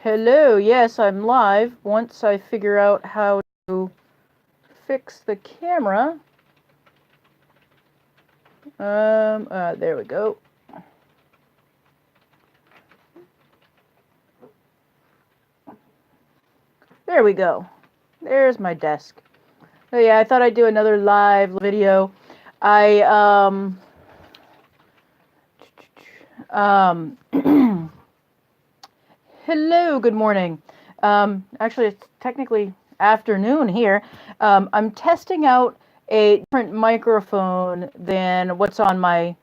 Hello, yes, I'm live. Once I figure out how to fix the camera. There we go. There we go. There's my desk. So yeah, I thought I'd do another live video. I, hello, good morning. Actually, it's technically afternoon here. I'm testing out a different microphone than what's on my,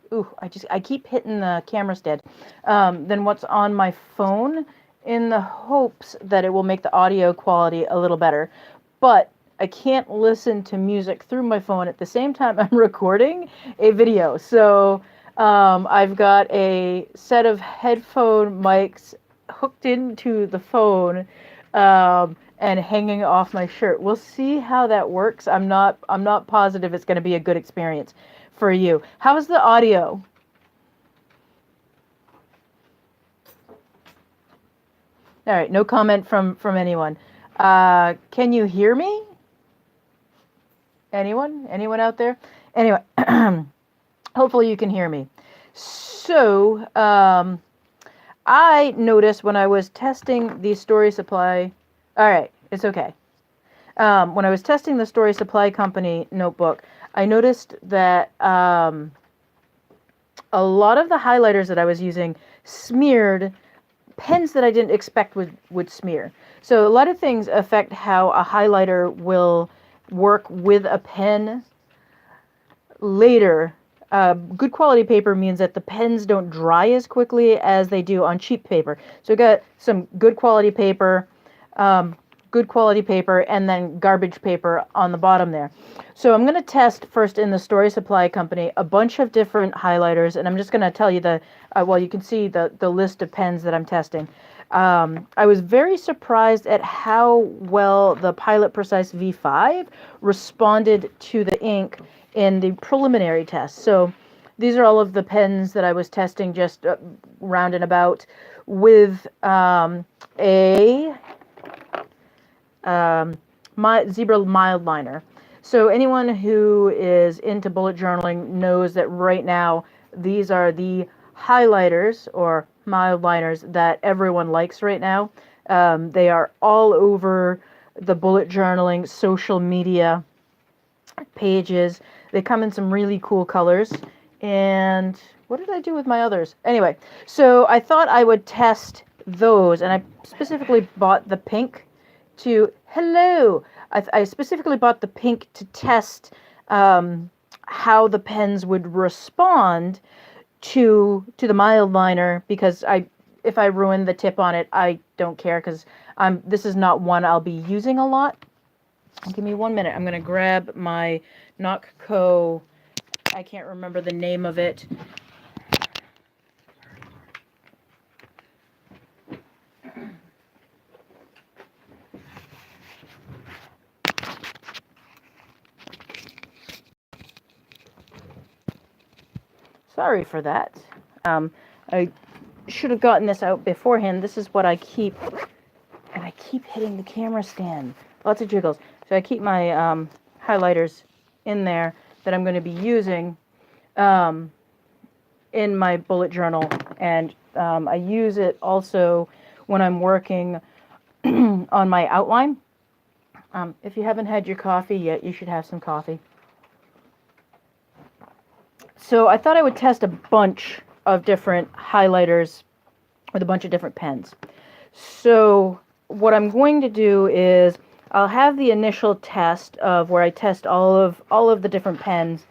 I keep hitting the camera stand, than what's on my phone in the hopes that it will make the audio quality a little better. But I can't listen to music through my phone at the same time I'm recording a video. So I've got a set of headphone mics hooked into the phone and hanging off my shirt. We'll see how that works. I'm not positive it's going to be a good experience for you. How's the audio? All right, no comment from anyone. Can you hear me? Anyone? Anyone out there? Anyway, hopefully you can hear me. So, I noticed when I was testing the Story Supply, all right, it's okay. When I was testing the Story Supply Company notebook, I noticed that a lot of the highlighters that I was using smeared pens that I didn't expect would smear. So a lot of things affect how a highlighter will work with a pen later. Good quality paper means that the pens don't dry as quickly as they do on cheap paper. So I got some good quality paper, and then garbage paper on the bottom there. So I'm going to test first in the Story Supply Company a bunch of different highlighters, and I'm just going to tell you you can see the list of pens that I'm testing. I was very surprised at how well the Pilot Precise V5 responded to the ink in the preliminary test. So these are all of the pens that I was testing just round and about with a Zebra mild liner. So anyone who is into bullet journaling knows that right now these are the highlighters or mild liners that everyone likes right now. They are all over the bullet journaling social media pages. They come in some really cool colors. And what did I do with my others? Anyway, so I thought I would test those, and I specifically bought the pink to hello. I specifically bought the pink to test how the pens would respond to the mild liner, because if I ruin the tip on it, I don't care, because this is not one I'll be using a lot. Give me 1 minute. I'm going to grab my Nocco, I can't remember the name of it. Sorry for that. I should have gotten this out beforehand. This is what I keep, and I keep hitting the camera stand. Lots of jiggles. So I keep my highlighters in there that I'm going to be using in my bullet journal, and I use it also when I'm working on my outline. If you haven't had your coffee yet, you should have some coffee. So I thought I would test a bunch of different highlighters with a bunch of different pens. So what I'm going to do is I'll have the initial test of where I test all of the different pens,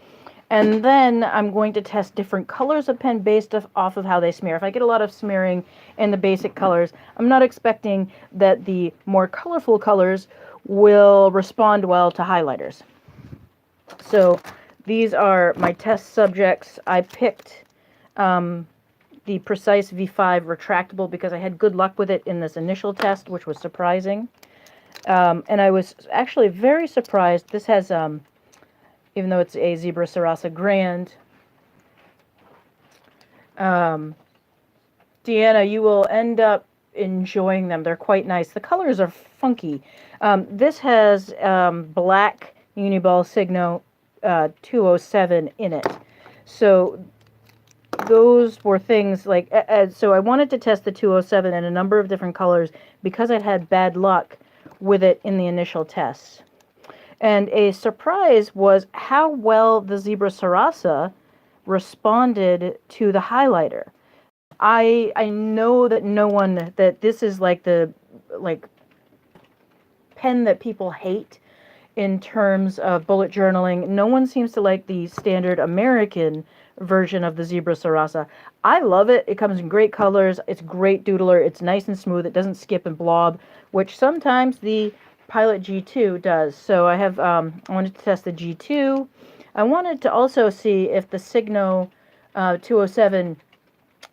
and then I'm going to test different colors of pen based off of how they smear. If I get a lot of smearing in the basic colors, I'm not expecting that the more colorful colors will respond well to highlighters. So these are my test subjects. I picked the Precise V5 retractable because I had good luck with it in this initial test, which was surprising. And I was actually very surprised. This has, even though it's a Zebra Sarasa Grand, Deanna, you will end up enjoying them. They're quite nice. The colors are funky. This has black Uniball Signo 207 in it. So those were things like, so I wanted to test the 207 in a number of different colors because I'd had bad luck with it in the initial tests. And a surprise was how well the Zebra Sarasa responded to the highlighter. I know that that this is like the pen that people hate in terms of bullet journaling. No one seems to like the standard American version of the Zebra Sarasa. I love it. It comes in great colors. It's great doodler. It's nice and smooth. It doesn't skip and blob, which sometimes the Pilot G2 does. So I wanted to test the G2. I wanted to also see if the Signo 207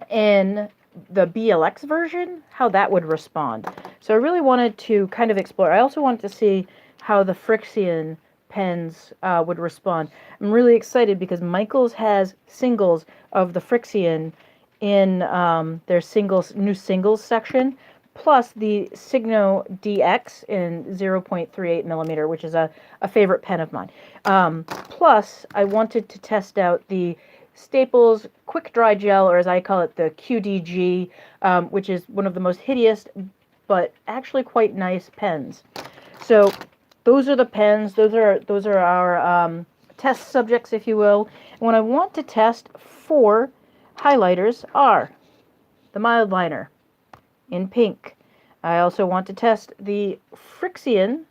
in the BLX version, how that would respond. So I really wanted to kind of explore. I also wanted to see how the Frixion pens would respond. I'm really excited because Michaels has singles of the Frixion in their new singles section, plus the Signo DX in 0.38 millimeter, which is a favorite pen of mine. Plus, I wanted to test out the Staples Quick Dry Gel, or as I call it, the QDG, which is one of the most hideous but actually quite nice pens. So those are the pens. Those are our test subjects, if you will. And what I want to test for highlighters are the Mildliner in pink. I also want to test the Frixion,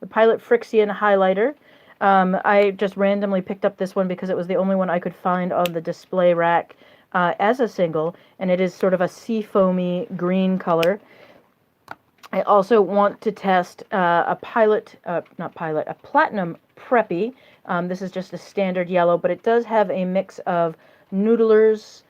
the Pilot Frixion highlighter. I just randomly picked up this one because it was the only one I could find on the display rack as a single, and it is sort of a seafoamy green color. I also want to test a Platinum Preppy. This is just a standard yellow, but it does have a mix of Noodlers,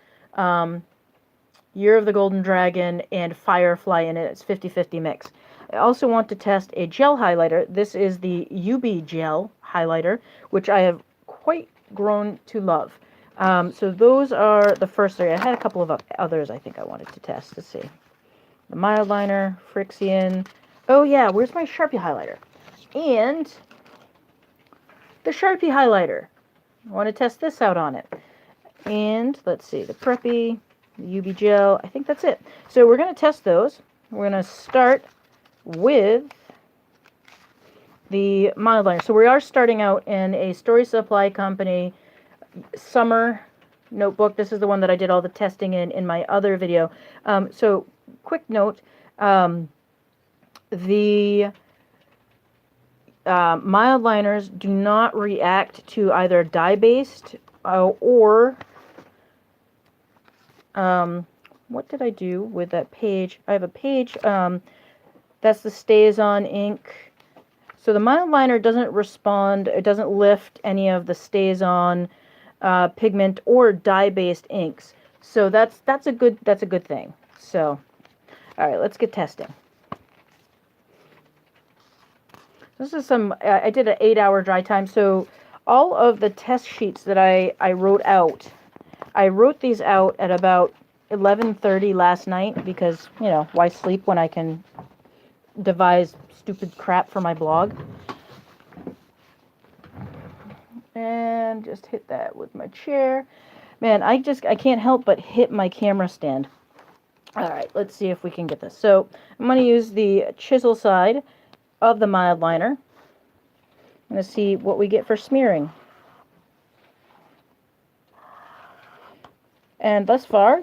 Year of the Golden Dragon, and Firefly in it. It's 50-50 mix. I also want to test a gel highlighter. This is the UB Gel highlighter, which I have quite grown to love. So those are the first three. I had a couple of others I think I wanted to test to see. The Mildliner, Frixion. Oh yeah, where's my Sharpie highlighter? And the Sharpie highlighter. I want to test this out on it. And let's see, the Preppy, the UB Gel. I think that's it. So we're going to test those. We're going to start with the Mildliner. So we are starting out in a Story Supply Company summer notebook. This is the one that I did all the testing in my other video. So quick note, the Mildliners do not react to either dye-based or what did I do with that page? I have a page that's the StazOn ink. So the Mildliner doesn't respond, it doesn't lift any of the StazOn pigment or dye-based inks. So that's a good thing. So all right, let's get testing. This is I did an 8-hour dry time, so all of the test sheets that I wrote out, I wrote these out at about 11:30 last night because, you know, why sleep when I can devise stupid crap for my blog? And just hit that with my chair. Man, I can't help but hit my camera stand. All right, let's see if we can get this. So I'm going to use the chisel side of the Mildliner. I'm going to see what we get for smearing. And thus far,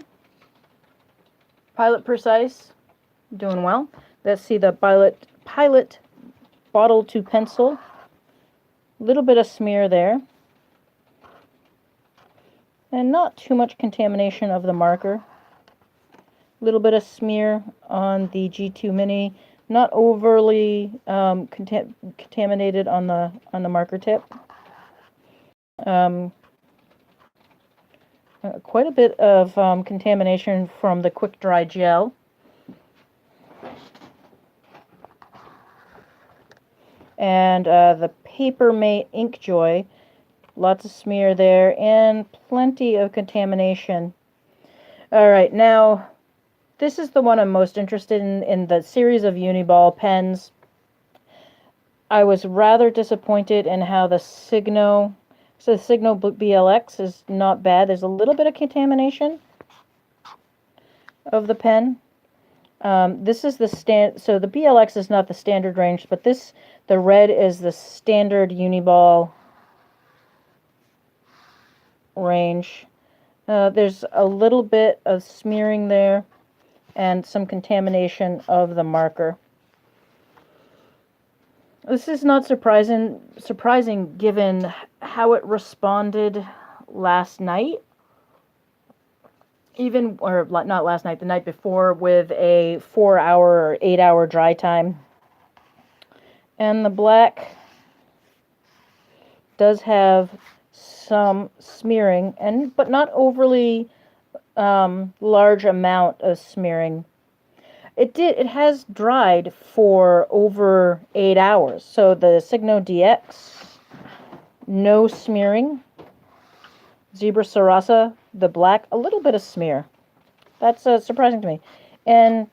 Pilot Precise, doing well. Let's see the Pilot Bottle to Pencil. A little bit of smear there. And not too much contamination of the marker. A little bit of smear on the G2 Mini. Not overly contaminated on the marker tip. Quite a bit of contamination from the Quick Dry Gel. And the Papermate Inkjoy, lots of smear there, and plenty of contamination. All right, now This is the one I'm most interested in the series of Uniball pens. I was rather disappointed in how the Signo, so the Signo BLX is not bad. There's a little bit of contamination of the pen. This is the so the BLX is not the standard range, but the red is the standard Uniball range. There's a little bit of smearing there and some contamination of the marker. This is not surprising given how it responded last night. Or not last night, the night before, with a 4-hour or 8-hour dry time. And the black does have some smearing, but not overly large amount of smearing. It has dried for over 8 hours. So the Signo DX, no smearing. Zebra Sarasa, the black, a little bit of smear. That's surprising to me. And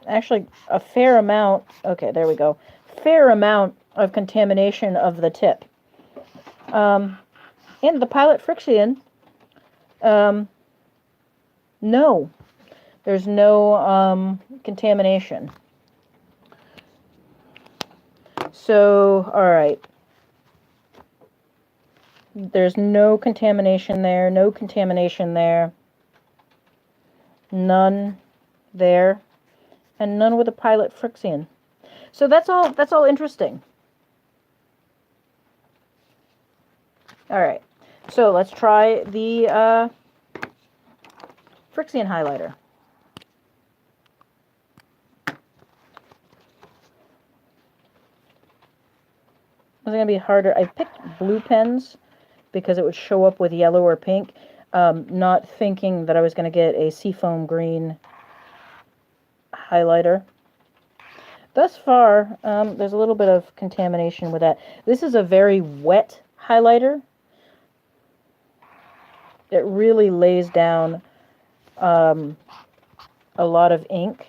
actually a fair amount, okay, there we go. Fair amount of contamination of the tip. And the Pilot Frixion, no. There's no contamination. So, all right. There's no contamination there, no contamination there, none there, and none with the Pilot Frixion. So that's all interesting. All right. So let's try the Frixion highlighter. It's going to be harder. I picked blue pens because it would show up with yellow or pink, not thinking that I was going to get a seafoam green highlighter. Thus far, there's a little bit of contamination with that. This is a very wet highlighter. It really lays down a lot of ink.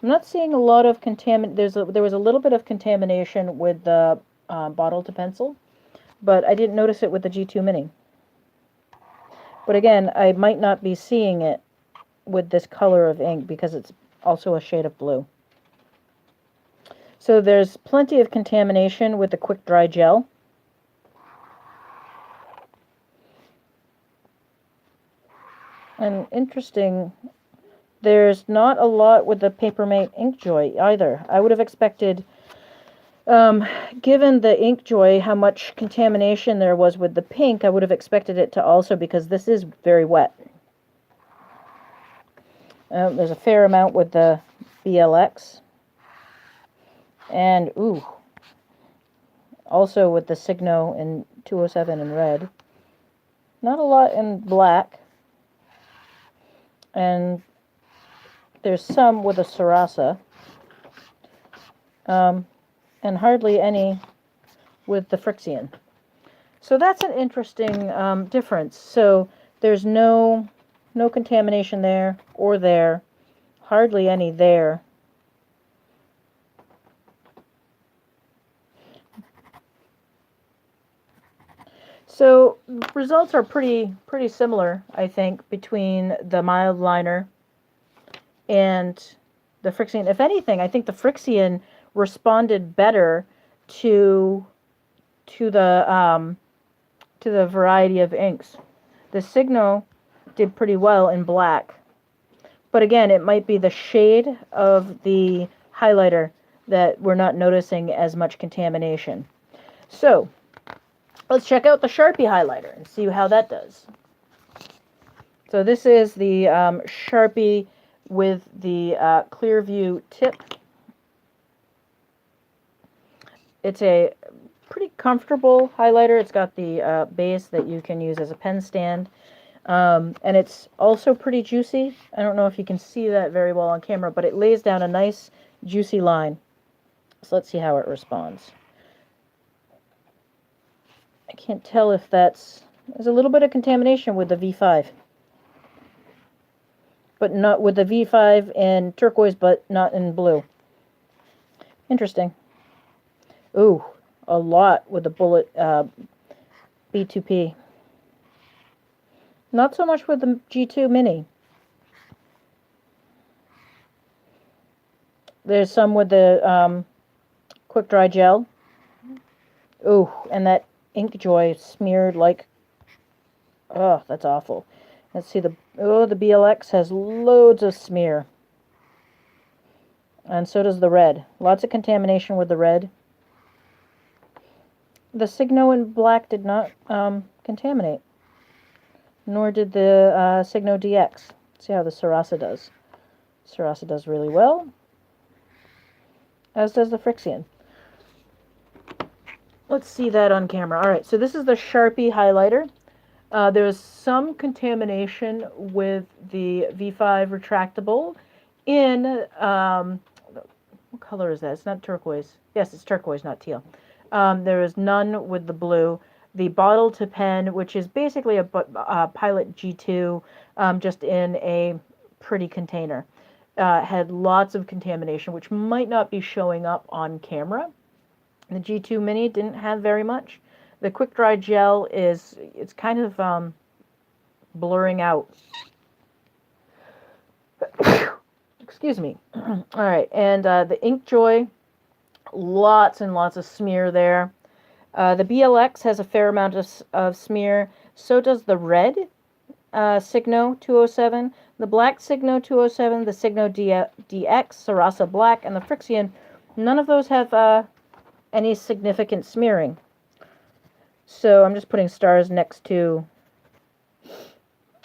I'm not seeing a lot of contamination. There was a little bit of contamination with the bottle to pencil, but I didn't notice it with the G2 Mini. But again, I might not be seeing it with this color of ink because it's also a shade of blue. So there's plenty of contamination with the quick dry gel. And interesting, there's not a lot with the Papermate Inkjoy either. I would have expected, given the Inkjoy, how much contamination there was with the pink, I would have expected it to also, because this is very wet. There's a fair amount with the BLX. And, ooh, also with the Signo in 207 in red. Not a lot in black. And there's some with a Sarasa. And hardly any with the Frixion. So that's an interesting difference. So there's no contamination there or there. Hardly any there. So results are pretty similar, I think, between the Mildliner and the Frixion. If anything, I think the Frixion responded better to the variety of inks. The Signo did pretty well in black, but again, it might be the shade of the highlighter that we're not noticing as much contamination. So let's check out the Sharpie highlighter and see how that does. So this is the Sharpie with the Clearview tip. It's a pretty comfortable highlighter. It's got the base that you can use as a pen stand. And it's also pretty juicy. I don't know if you can see that very well on camera, but it lays down a nice juicy line. So let's see how it responds. I can't tell if there's a little bit of contamination with the V5. but not with the V5 in turquoise, but not in blue. Interesting. Ooh, a lot with the Bullet B2P. Not so much with the G2 Mini. There's some with the quick dry gel. Ooh, and that InkJoy smeared like, oh, that's awful. Let's see, the BLX has loads of smear. And so does the red. Lots of contamination with the red. The Signo in black did not contaminate. Nor did the Signo DX. See how the Sarasa does. Sarasa does really well. As does the Frixion. Let's see that on camera. Alright, so this is the Sharpie highlighter. There's some contamination with the V5 retractable in, what color is that? It's not turquoise. Yes, it's turquoise, not teal. There is none with the blue. The bottle to pen, which is basically a Pilot G2, just in a pretty container, had lots of contamination, which might not be showing up on camera. The G2 Mini didn't have very much. The quick dry gel it's kind of blurring out. Excuse me. All right, and the InkJoy, lots and lots of smear there. The BLX has a fair amount of smear. So does the red Signo 207, the black Signo 207, the Signo DX, Sarasa Black, and the Frixion. None of those have any significant smearing. So I'm just putting stars next to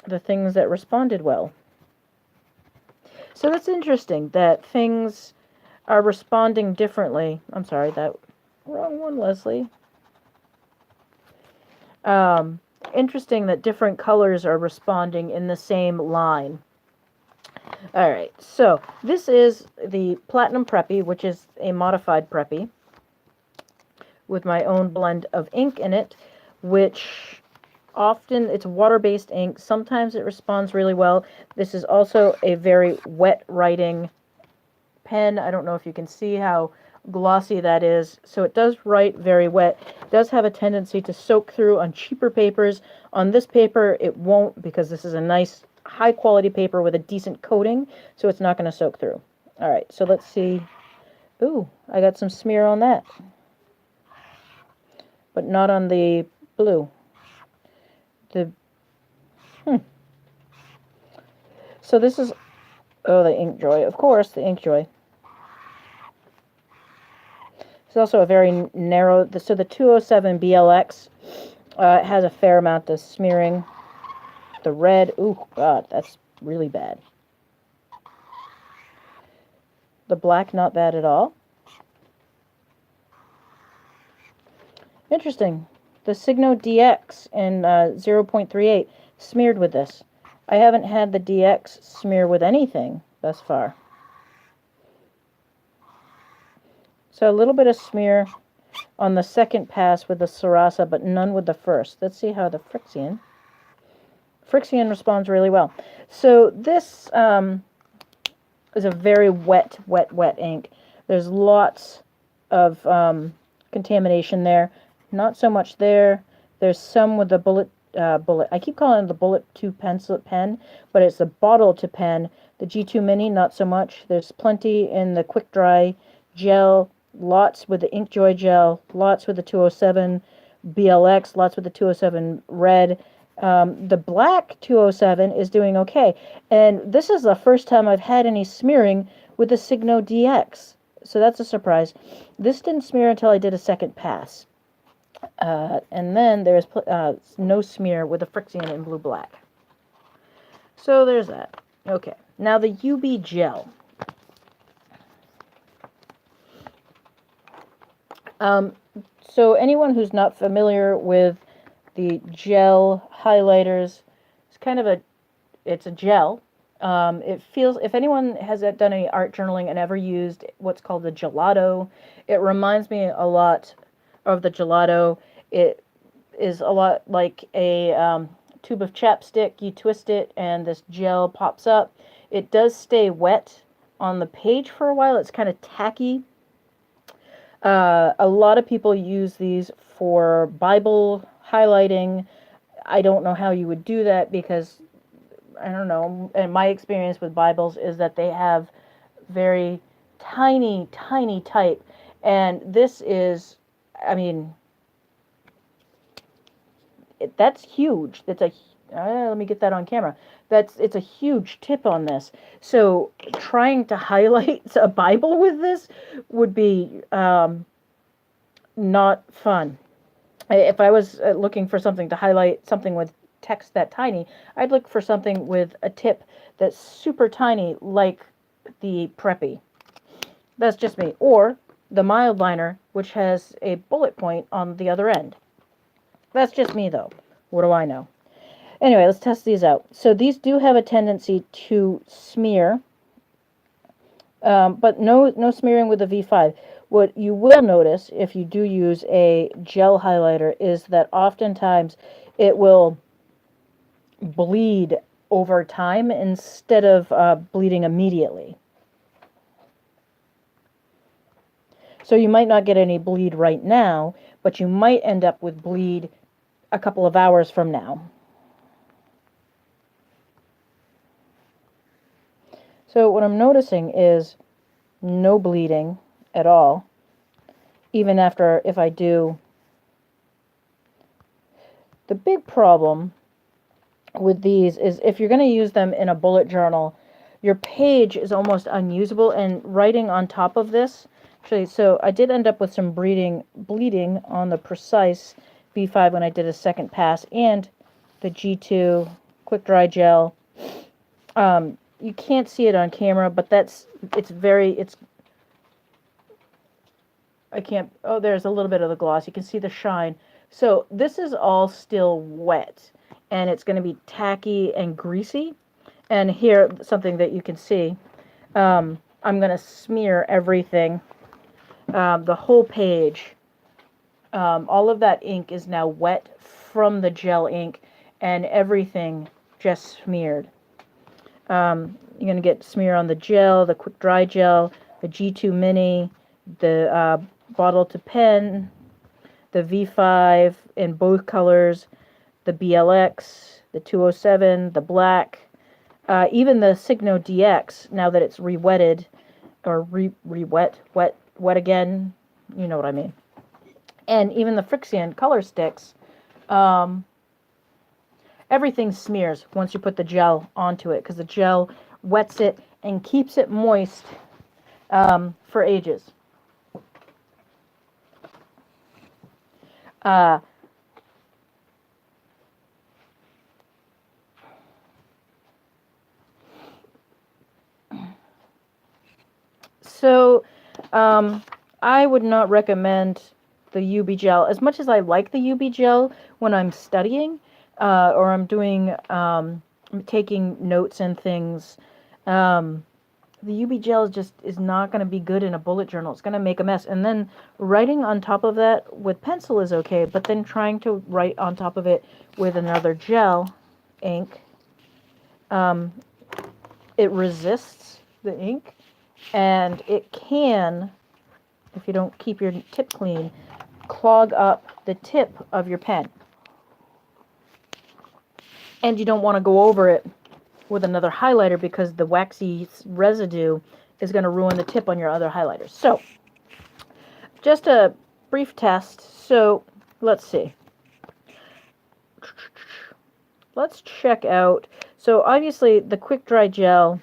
the things that responded well. So that's interesting that things are responding differently. I'm sorry, that wrong one, Leslie. Interesting that different colors are responding in the same line. Alright, so this is the Platinum Preppy, which is a modified Preppy, with my own blend of ink in it, which often it's water-based ink. Sometimes it responds really well. This is also a very wet writing pen. I don't know if you can see how glossy that is. So it does write very wet. It does have a tendency to soak through on cheaper papers. On this paper, it won't, because this is a nice high-quality paper with a decent coating, so it's not going to soak through. All right, so let's see. Ooh, I got some smear on that, but not on the blue. So this is, oh, the InkJoy, of course, the InkJoy. It's also a very narrow, so the 207 BLX has a fair amount of smearing. The red, ooh, God, that's really bad. The black, not bad at all. Interesting. The Signo DX in 0.38 smeared with this. I haven't had the DX smear with anything thus far. So a little bit of smear on the second pass with the Sarasa, but none with the first. Let's see how the Frixion responds really well. So this is a very wet ink. There's lots of contamination there. Not so much there. There's some with the bullet. I keep calling it the Bullet 2 pencil pen, but it's the bottle to pen. The G2 Mini, not so much. There's plenty in the quick dry gel. Lots with the InkJoy gel. Lots with the 207 BLX. Lots with the 207 red. The black 207 is doing okay. And this is the first time I've had any smearing with the Signo DX. So that's a surprise. This didn't smear until I did a second pass. And then there's no smear with the Frixion in blue-black. So there's that. Okay, now the UB gel. So anyone who's not familiar with the gel highlighters, it's kind of it's a gel. It feels, if anyone has done any art journaling and ever used what's called the gelato, it reminds me a lot of the gelato. It is a lot like a tube of chapstick. You twist it and this gel pops up. It does stay wet on the page for a while. It's kind of tacky. A lot of people use these for Bible highlighting. I don't know how you would do that because, I don't know, and my experience with Bibles is that they have very tiny, tiny type. And this is, I mean, that's huge. That's a, let me get that on camera. It's a huge tip on this. So trying to highlight a Bible with this would be not fun. If I was looking for something to highlight something with text that tiny, I'd look for something with a tip that's super tiny, like the Preppy. That's just me. Or the Mildliner, which has a bullet point on the other end. That's just me, though. What do I know? Anyway, let's test these out. So these do have a tendency to smear, but no smearing with the V5. What you will notice if you do use a gel highlighter is that oftentimes it will bleed over time instead of bleeding immediately. So you might not get any bleed right now, but you might end up with bleed a couple of hours from now. So what I'm noticing is no bleeding at all, even after if I do. The big problem with these is if you're going to use them in a bullet journal, your page is almost unusable, and writing on top of this, actually, so I did end up with some bleeding on the Precise V5 when I did a second pass, and the G2 quick dry gel. You can't see it on camera, but I can't, oh, there's a little bit of the gloss. You can see the shine. So this is all still wet, and it's going to be tacky and greasy. And here, something that you can see, I'm going to smear everything, the whole page. All of that ink is now wet from the gel ink, and everything just smeared. You're going to get smear on the gel, the quick dry gel, the G2 Mini, the bottle to pen, the V5 in both colors, the BLX, the 207, the black, even the Signo DX, now that it's re-wetted, or re-wet, wet again, you know what I mean. And even the Frixion color sticks, everything smears once you put the gel onto it, because the gel wets it and keeps it moist for ages. So I would not recommend the UB gel as much as I like the UB gel when I'm studying or I'm doing taking notes and things. The UB gel is not going to be good in a bullet journal. It's going to make a mess. And then writing on top of that with pencil is okay, but then trying to write on top of it with another gel ink, it resists the ink, and it can, if you don't keep your tip clean, clog up the tip of your pen. And you don't want to go over it with another highlighter because the waxy residue is going to ruin the tip on your other highlighters. So, just a brief test. So, let's see. Let's check out. So, obviously, the quick dry gel,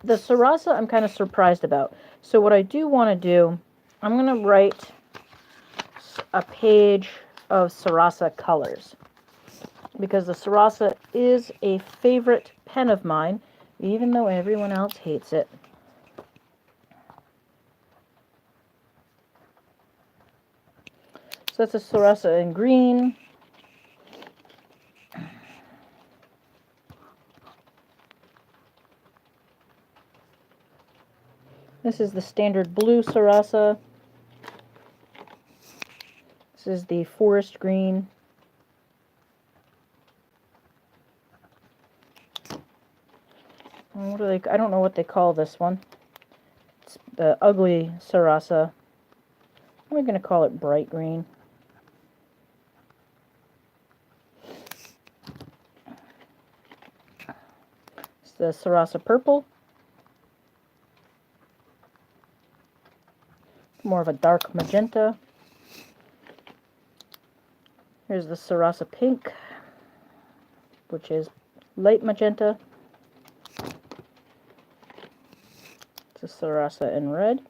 the Sarasa I'm kind of surprised about. So, what I do want to do, I'm going to write a page of Sarasa colors, because the Sarasa is a favorite pen of mine, even though everyone else hates it. So that's a Sarasa in green. This is the standard blue Sarasa. This is the forest green. And what do they, I don't know what they call this one. It's the ugly Sarasa. We're going to call it bright green. It's the Sarasa purple. More of a dark magenta. Here's the Sarasa pink, which is light magenta. It's a Sarasa in red.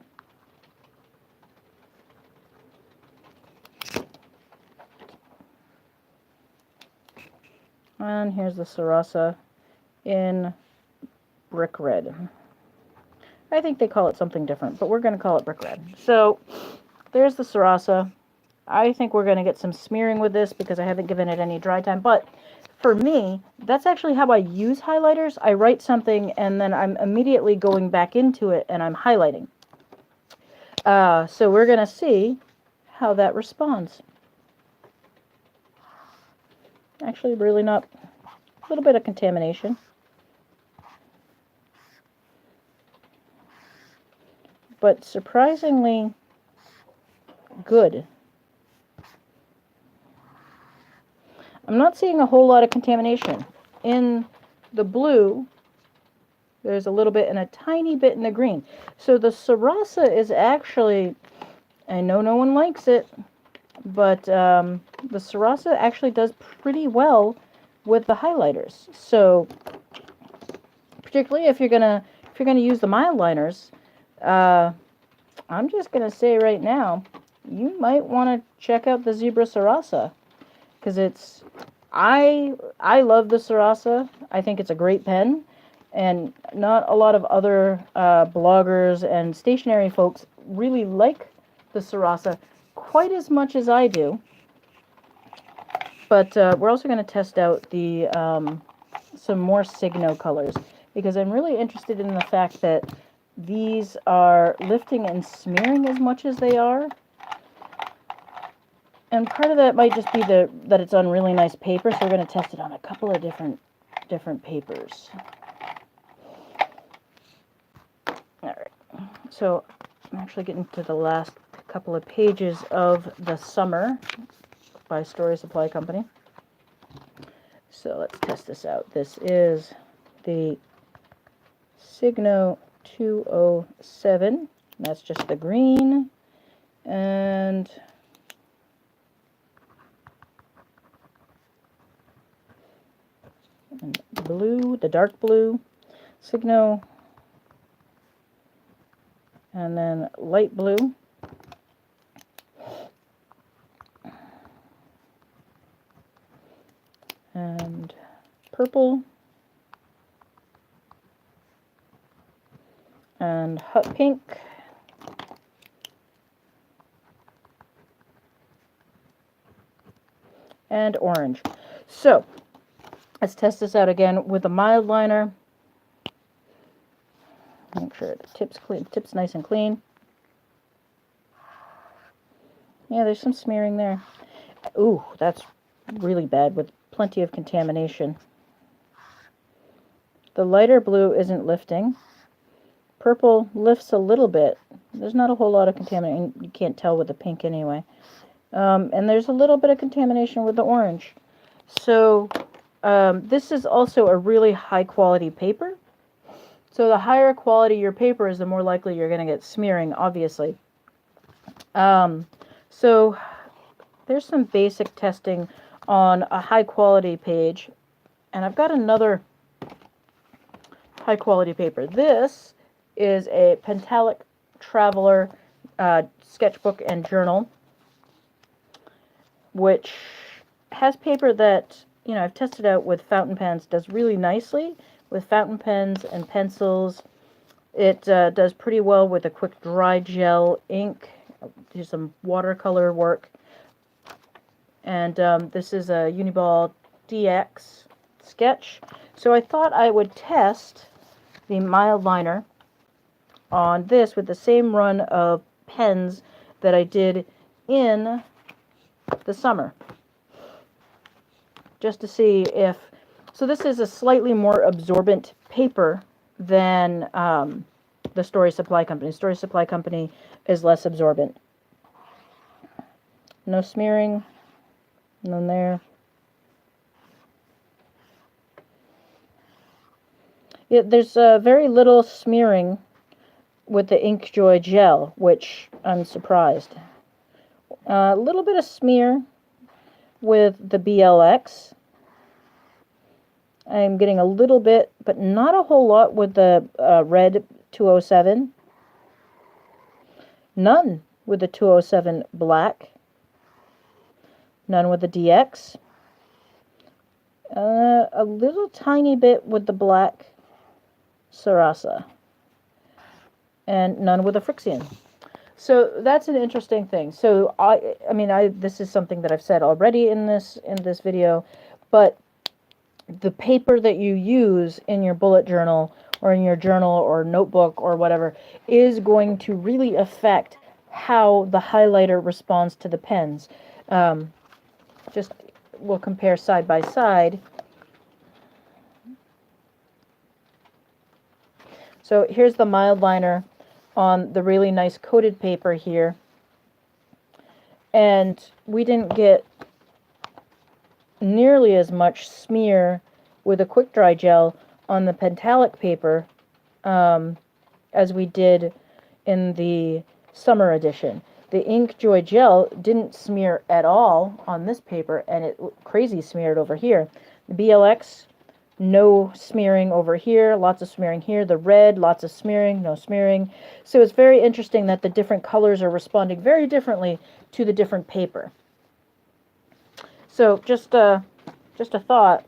And here's the Sarasa in brick red. I think they call it something different, but we're going to call it brick red. So there's the Sarasa. I think we're going to get some smearing with this because I haven't given it any dry time. But for me, that's actually how I use highlighters. I write something and then I'm immediately going back into it and I'm highlighting. So we're going to see how that responds. Actually, really not. A little bit of contamination. But surprisingly good. I'm not seeing a whole lot of contamination. In the blue, there's a little bit and a tiny bit in the green. So the Sarasa is actually, I know no one likes it, but the Sarasa actually does pretty well with the highlighters. So particularly if you're gonna use the mild liners, I'm just gonna say right now, you might want to check out the Zebra Sarasa because it's I love the Sarasa. I think it's a great pen, and not a lot of other bloggers and stationery folks really like the Sarasa quite as much as I do. But we're also going to test out the some more Signo colors because I'm really interested in the fact that these are lifting and smearing as much as they are. And part of that might just be that it's on really nice paper, so we're going to test it on a couple of different papers. Alright, so I'm actually getting to the last couple of pages of The Summer by Story Supply Company. So let's test this out. This is the Signo 207. That's just the green. And blue, the dark blue, Signo, and then light blue, and purple, and hot pink, and orange. So let's test this out again with a mild liner. Make sure the tip's clean, tip's nice and clean. Yeah, there's some smearing there. Ooh, that's really bad with plenty of contamination. The lighter blue isn't lifting. Purple lifts a little bit. There's not a whole lot of contamination. You can't tell with the pink anyway. And there's a little bit of contamination with the orange. So this is also a really high quality paper. So the higher quality your paper is, the more likely you're going to get smearing, obviously. So there's some basic testing on a high quality page. And I've got another high quality paper. This is a Pentalic Traveler sketchbook and journal, which has paper that, you know, I've tested out with fountain pens, does really nicely with fountain pens and pencils. It does pretty well with a quick dry gel ink. Do some watercolor work. And this is a Uniball DX sketch. So I thought I would test the mild liner on this with the same run of pens that I did in The Summer. Just to see if, so this is a slightly more absorbent paper than the Story Supply Company. Story Supply Company is less absorbent. No smearing, none there. Yeah, there's very little smearing with the Inkjoy gel, which I'm surprised. A little bit of smear with the BLX. I'm getting a little bit, but not a whole lot with the red 207. None with the 207 black. None with the DX. A little tiny bit with the black Sarasa. And none with the Frixion. So that's an interesting thing. So I mean, this is something that I've said already in this video, but the paper that you use in your bullet journal or in your journal or notebook or whatever is going to really affect how the highlighter responds to the pens. Just we'll compare side by side. So here's the Mildliner on the really nice coated paper here. And we didn't get nearly as much smear with a quick dry gel on the Pentalic paper as we did in the summer edition. The Inkjoy gel didn't smear at all on this paper, and it crazy smeared over here. The BLX, no smearing over here, lots of smearing here. The red, lots of smearing, no smearing. So it's very interesting that the different colors are responding very differently to the different paper. So just a thought.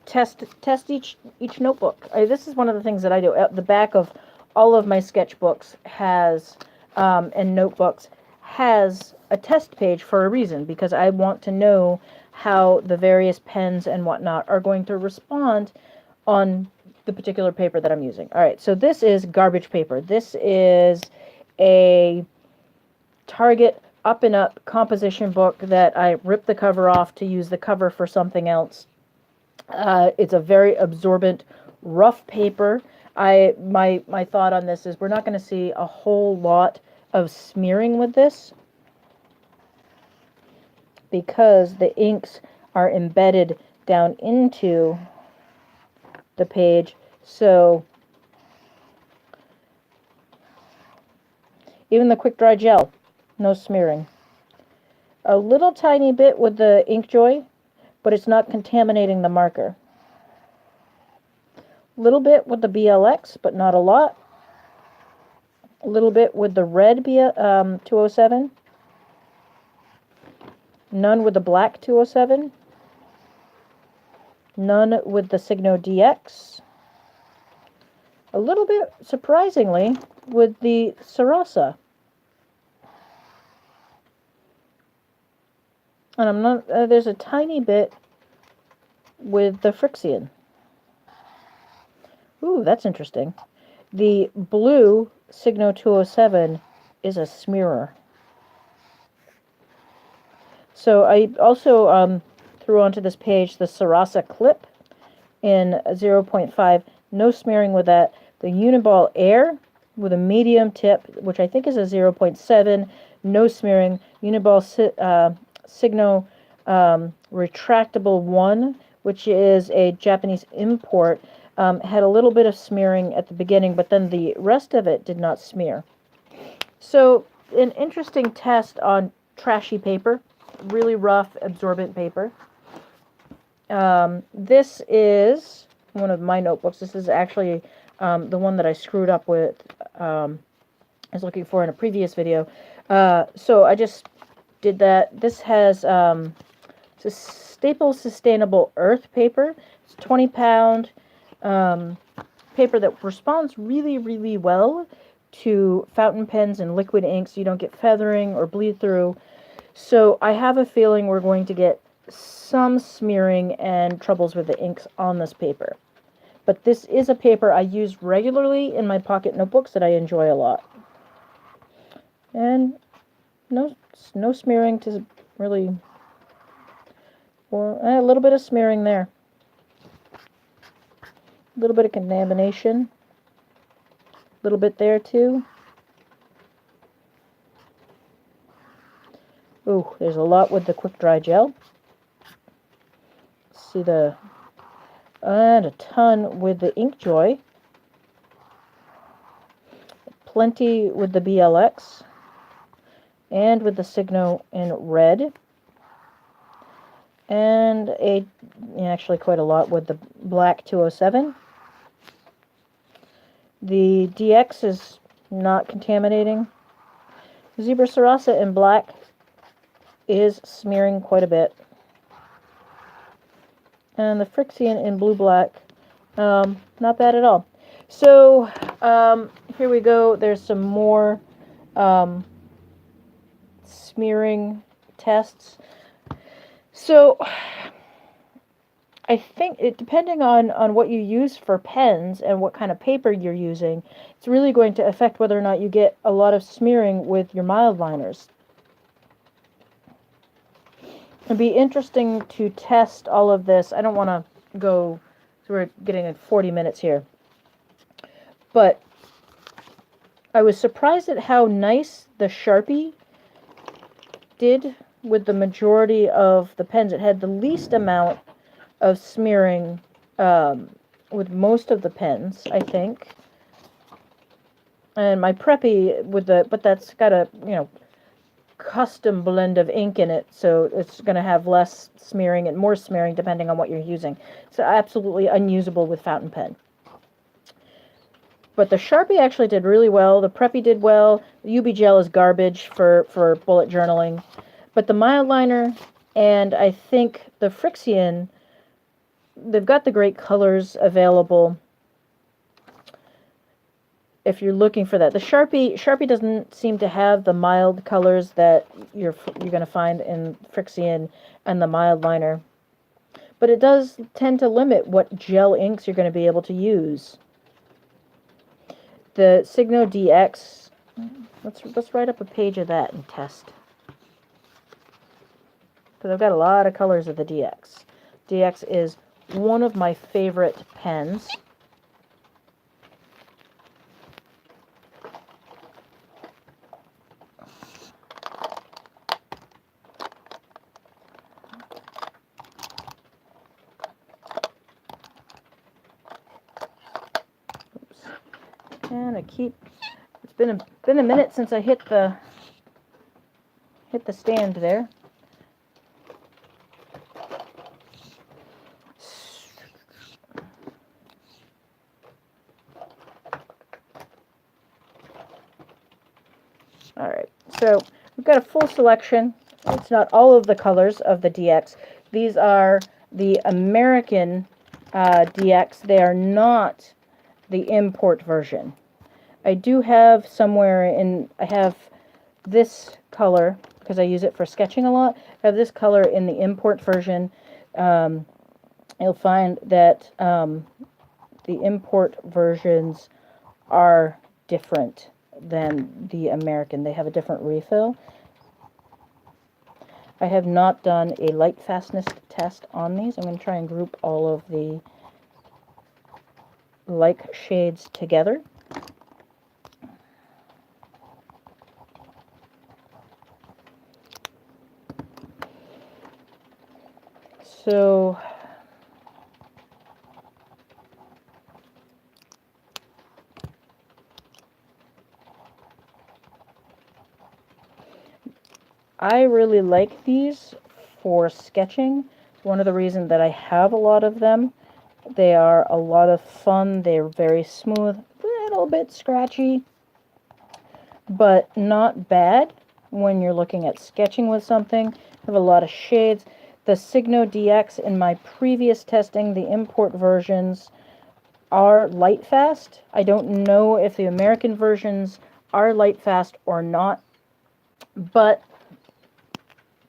Test each notebook. This is one of the things that I do. At the back of all of my sketchbooks has and notebooks has a test page for a reason, because I want to know how the various pens and whatnot are going to respond on the particular paper that I'm using. All right, so this is garbage paper. This is a Target Up and Up composition book that I ripped the cover off to use the cover for something else. It's a very absorbent, rough paper. My thought on this is we're not going to see a whole lot of smearing with this, because the inks are embedded down into the page. So even the quick dry gel, no smearing. A little tiny bit with the Inkjoy, but it's not contaminating the marker. A little bit with the BLX, but not a lot. A little bit with the red 207. None with the black 207. None with the Signo DX. A little bit, surprisingly, with the Sarasa. And I'm not, there's a tiny bit with the Frixion. Ooh, that's interesting. The blue Signo 207 is a smearer. So I also threw onto this page the Sarasa Clip in 0.5. No smearing with that. The Uniball Air with a medium tip, which I think is a 0.7. No smearing. Uniball Signo Retractable 1, which is a Japanese import, had a little bit of smearing at the beginning, but then the rest of it did not smear. So an interesting test on trashy paper, really rough, absorbent paper. This is one of my notebooks. This is actually the one that I screwed up with, I was looking for in a previous video. So I just did that. This has it's a Staples Sustainable Earth paper. It's 20-pound paper that responds really, really well to fountain pens and liquid inks. You don't get feathering or bleed through. So I have a feeling we're going to get some smearing and troubles with the inks on this paper. But this is a paper I use regularly in my pocket notebooks that I enjoy a lot. And no smearing to really, or a little bit of smearing there. A little bit of contamination. A little bit there too. Ooh, there's a lot with the quick dry gel. See and a ton with the InkJoy. Plenty with the BLX. And with the Signo in red. And actually quite a lot with the black 207. The DX is not contaminating. Zebra Sarasa in black is smearing quite a bit. And the Frixion in blue-black, not bad at all. So, here we go. There's some more smearing tests. So, I think depending on what you use for pens and what kind of paper you're using, it's really going to affect whether or not you get a lot of smearing with your mild liners. It'd be interesting to test all of this. I don't want to go, so we're getting at 40 minutes here. But I was surprised at how nice the Sharpie did with the majority of the pens. It had the least amount of smearing with most of the pens, I think. And my Preppy but that's got a, custom blend of ink in it, so it's going to have less smearing and more smearing depending on what you're using. So absolutely unusable with fountain pen. But the Sharpie actually did really well. The Preppy did well. The UB Gel is garbage for bullet journaling. But the mild liner and I think the Frixion, they've got the great colors available if you're looking for that. The Sharpie doesn't seem to have the mild colors that you're going to find in Frixion and the mild liner. But it does tend to limit what gel inks you're going to be able to use. The Signo DX, let's write up a page of that and test. Because I've got a lot of colors of the DX. DX is one of my favorite pens. And it's been a minute since I hit the stand there. All right, so we've got a full selection. It's not all of the colors of the DX. These are the American DX. They are not the import version. I do have I have this color, because I use it for sketching a lot. I have this color in the import version. You'll find that the import versions are different than the American. They have a different refill. I have not done a light fastness test on these. I'm going to try and group all of the like shades together. So I really like these for sketching. One of the reasons that I have a lot of them. They are a lot of fun. They're very smooth, a little bit scratchy, but not bad when you're looking at sketching with something. Have a lot of shades. The Signo DX, in my previous testing, the import versions are light fast. I don't know if the American versions are light fast or not, but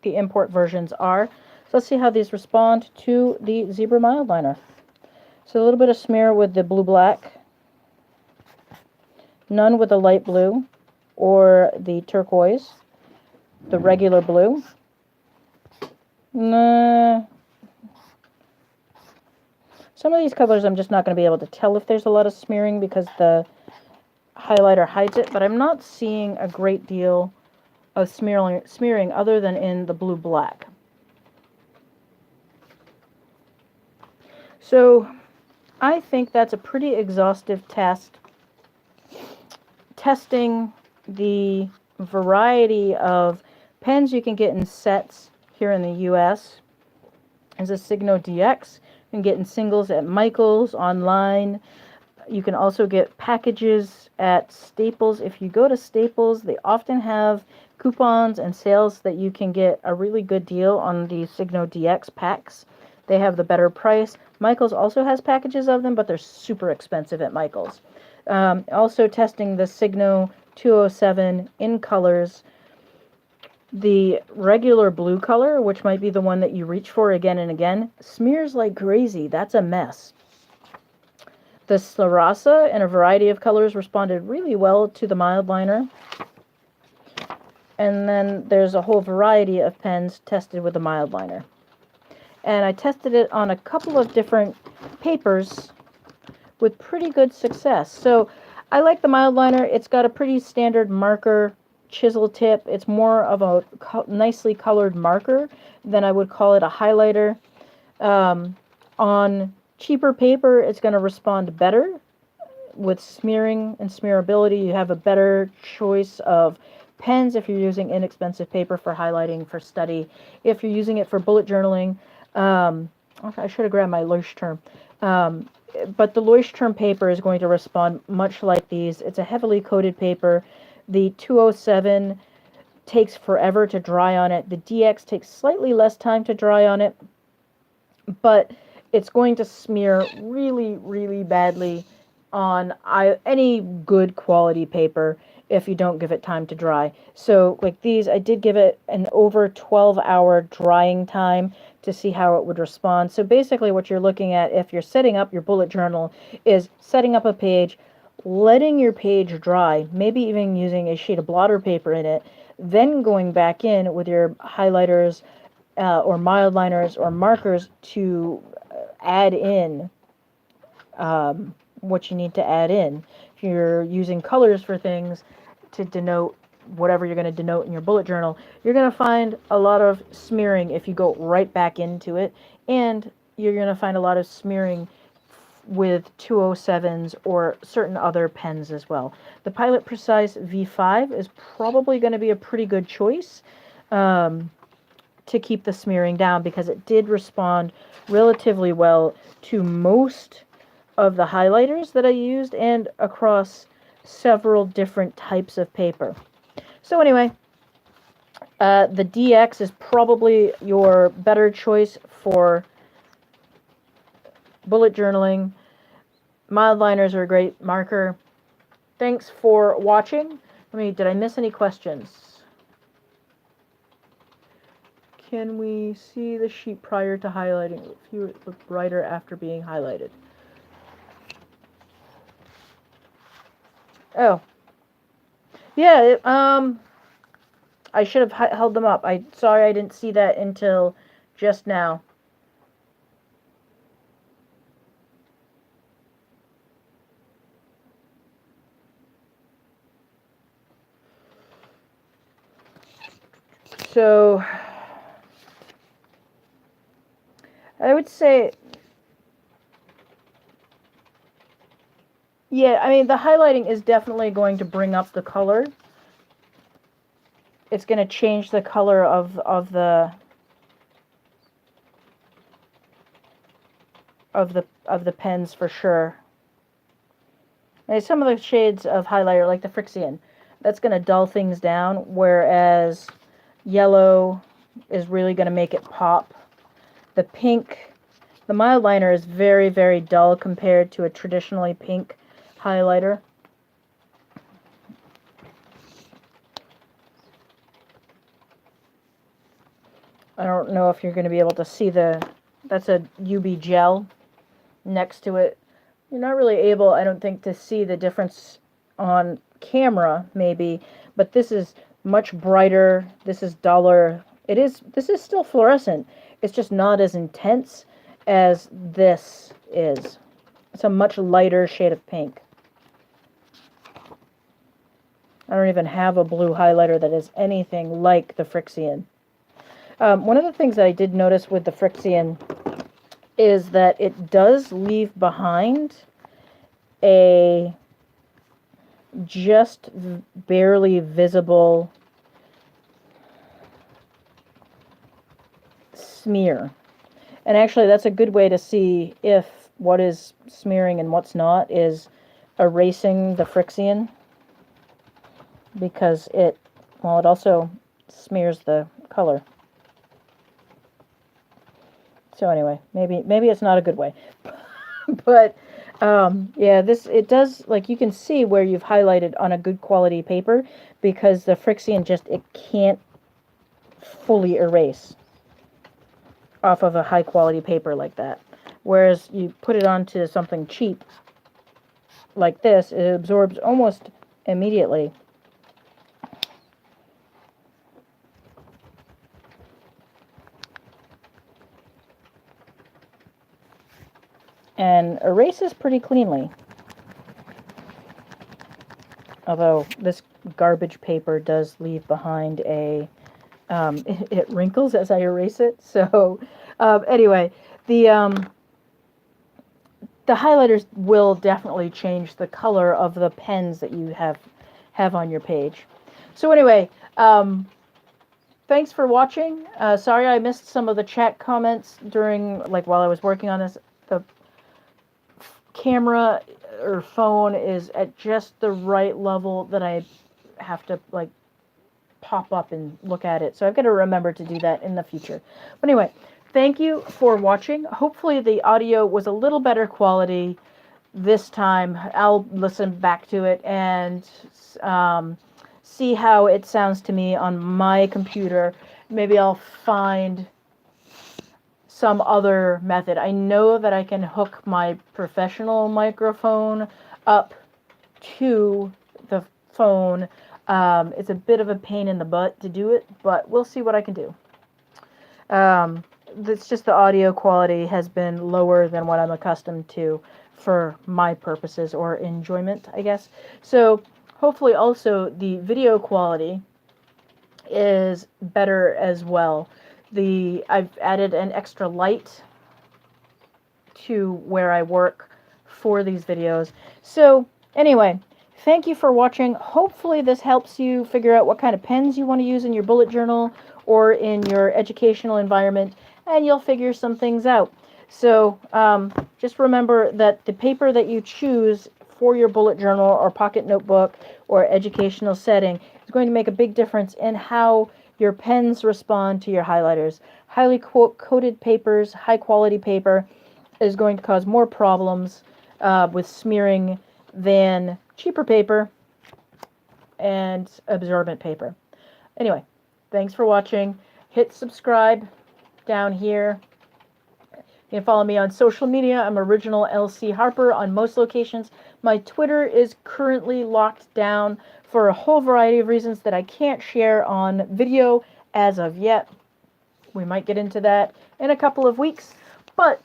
the import versions are. So let's see how these respond to the Zebra Mild Liner. So a little bit of smear with the blue-black, none with the light blue or the turquoise, the regular blue. So Some of these colors I'm just not going to be able to tell if there's a lot of smearing because the highlighter hides it, but I'm not seeing a great deal of smearing other than in the blue-black. So I think that's a pretty exhaustive test, testing the variety of pens you can get in sets here in the US. There's a Signo DX. You can get in singles at Michaels, online. You can also get packages at Staples. If you go to Staples, they often have coupons and sales that you can get a really good deal on the Signo DX packs. They have the better price. Michaels also has packages of them, but they're super expensive at Michaels. Also testing the Signo 207 in colors. The regular blue color, which might be the one that you reach for again and again, smears like crazy. That's a mess. The Sarasa in a variety of colors responded really well to the mild liner. And then there's a whole variety of pens tested with the mild liner. And I tested it on a couple of different papers with pretty good success. So I like the mild liner. It's got a pretty standard marker chisel tip. It's more of a nicely colored marker than I would call it a highlighter. On cheaper paper, it's going to respond better with smearing and smearability. You have a better choice of pens if you're using inexpensive paper for highlighting, for study. If you're using it for bullet journaling, I should have grabbed my Leuchtturm. But the Leuchtturm paper is going to respond much like these. It's a heavily coated paper. The 207 takes forever to dry on it. The DX takes slightly less time to dry on it, but it's going to smear really, really badly on any good quality paper if you don't give it time to dry. So like these, I did give it an over 12-hour drying time to see how it would respond. So basically what you're looking at if you're setting up your bullet journal is setting up a page, letting your page dry, maybe even using a sheet of blotter paper in it, then going back in with your highlighters or mild liners or markers to add in what you need to add in. If you're using colors for things to denote whatever you're going to denote in your bullet journal, you're going to find a lot of smearing if you go right back into it, and you're going to find a lot of smearing with 207s or certain other pens as well. The Pilot Precise V5 is probably going to be a pretty good choice to keep the smearing down because it did respond relatively well to most of the highlighters that I used and across several different types of paper. So anyway, the DX is probably your better choice for bullet journaling. Mild liners are a great marker. Thanks for watching. Did I miss any questions? Can we see the sheet prior to highlighting? If you look brighter after being highlighted. Oh. Yeah, I should have held them up. Sorry I didn't see that until just now. So I would say, yeah, the highlighting is definitely going to bring up the color. It's going to change the color of the pens for sure. And some of the shades of highlighter, like the Frixion, that's going to dull things down, whereas yellow is really going to make it pop. The pink, the mild liner is very, very dull compared to a traditionally pink highlighter. I don't know if you're going to be able to see that's a UB gel next to it. You're not really able, I don't think, to see the difference on camera, maybe, but this is much brighter. This is duller. This is still fluorescent. It's just not as intense as this is. It's a much lighter shade of pink. I don't even have a blue highlighter that is anything like the Frixion. One of the things that I did notice with the Frixion is that it does leave behind a just barely visible smear. And actually, that's a good way to see if what is smearing and what's not is erasing the Frixion, because it also smears the color. So anyway, maybe it's not a good way. But yeah, it does, like, you can see where you've highlighted on a good quality paper, because the Frixion it can't fully erase off of a high quality paper like that. Whereas you put it onto something cheap like this, it absorbs almost immediately. And erases pretty cleanly. Although this garbage paper does leave behind a, it wrinkles as I erase it. So anyway, the highlighters will definitely change the color of the pens that you have on your page. So anyway, thanks for watching. Sorry I missed some of the chat comments during, while I was working on this. The camera or phone is at just the right level that I have to pop up and look at it. So I've got to remember to do that in the future. But anyway, thank you for watching. Hopefully the audio was a little better quality this time. I'll listen back to it and see how it sounds to me on my computer. Maybe I'll find some other method. I know that I can hook my professional microphone up to the phone. It's a bit of a pain in the butt to do it, but we'll see what I can do. It's just the audio quality has been lower than what I'm accustomed to for my purposes or enjoyment, I guess. So hopefully also the video quality is better as well. I've added an extra light to where I work for these videos. So anyway, thank you for watching. Hopefully this helps you figure out what kind of pens you want to use in your bullet journal or in your educational environment, and you'll figure some things out. So just remember that the paper that you choose for your bullet journal or pocket notebook or educational setting is going to make a big difference in how your pens respond to your highlighters. Highly coated papers, high quality paper, is going to cause more problems with smearing than cheaper paper and absorbent paper. Anyway, thanks for watching. Hit subscribe down here. You can follow me on social media. I'm Original LC Harper on most locations. My Twitter is currently locked down for a whole variety of reasons that I can't share on video as of yet. We might get into that in a couple of weeks. But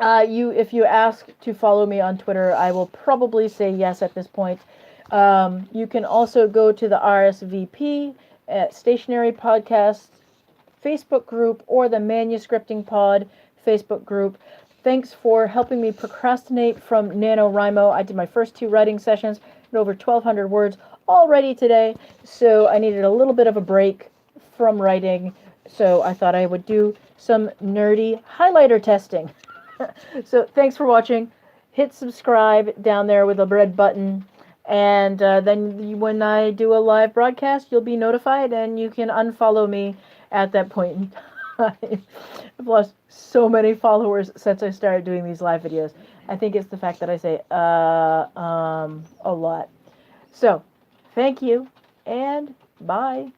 if you ask to follow me on Twitter, I will probably say yes at this point. You can also go to the RSVP at Stationary Podcast Facebook group or the Manuscripting Pod Facebook group. Thanks for helping me procrastinate from NaNoWriMo. I did my first 2 writing sessions at over 1,200 words already today, so I needed a little bit of a break from writing, so I thought I would do some nerdy highlighter testing. So thanks for watching. Hit subscribe down there with a red button, and then when I do a live broadcast, you'll be notified, and you can unfollow me at that point in time. I've lost so many followers since I started doing these live videos. I think it's the fact that I say a lot. So thank you, and bye.